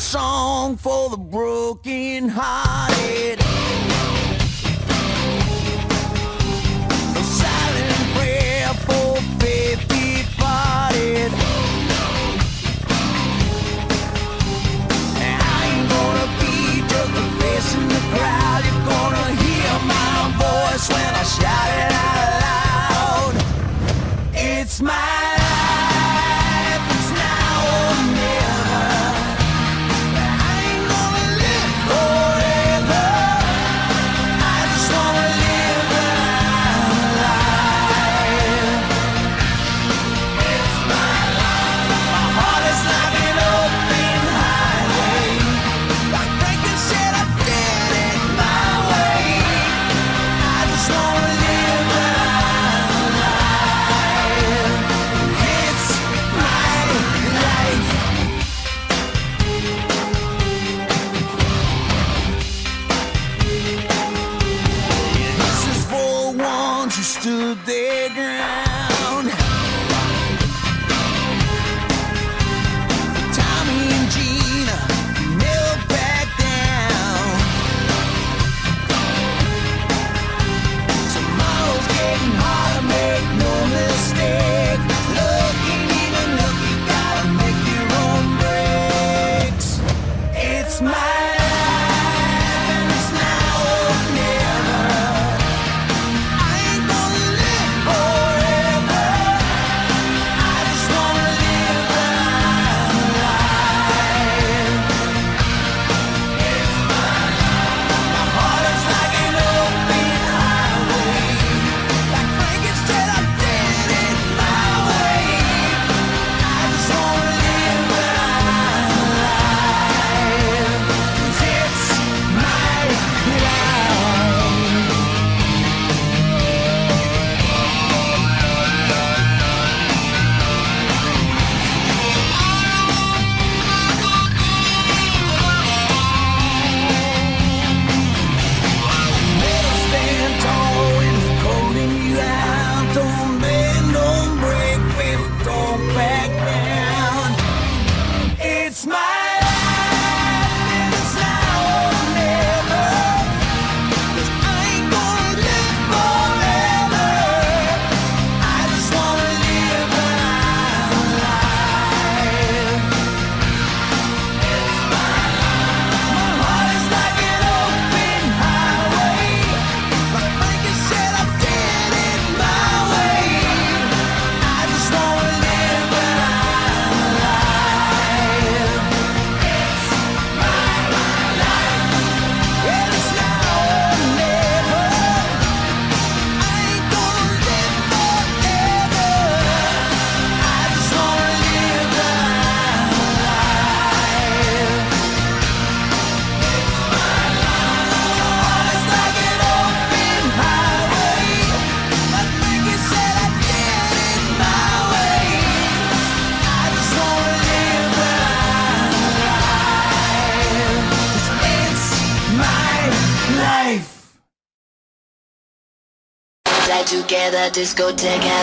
song for the broken hearted. A silent prayer for faith departed. I ain't gonna be just a face in the crowd. You're gonna hear my voice when I shout it out loud. It's my life, it's now or never. I ain't gonna live forever. I just wanna live when I'm alive. It's my life. My heart is like an open highway. Like Franklin said, I did it my way. I just wanna live when I'm alive. It's my life. This is for ones who stood their ground. For Tommy and Gina, who never back down. Tomorrow's getting harder, make no mistake. Look, ain't even look, you gotta make your own breaks. It's my life, and it's now or never. I ain't gonna live forever. I just wanna live when I'm alive. It's my life. My heart is like an open highway. Like Franklin said, I did it my way. I just wanna live when I'm alive. 'Cause it's my life. Never stand tall when they're calling you out. Don't bend, don't break, baby, don't back down. It's my life, and it's now or never. 'Cause I ain't gonna live forever. I just wanna live when I'm alive. It's my life. My heart is like an open highway. Like Franklin said, I did it my way. I just wanna live when I'm alive. It's my life, and it's now or never. I ain't gonna live forever. I just wanna live when I'm alive. It's my life. My heart is like an open highway. Like Franklin said, I did it my way. I just wanna live when I'm alive. 'Cause it's my life. Fly together, discotheque.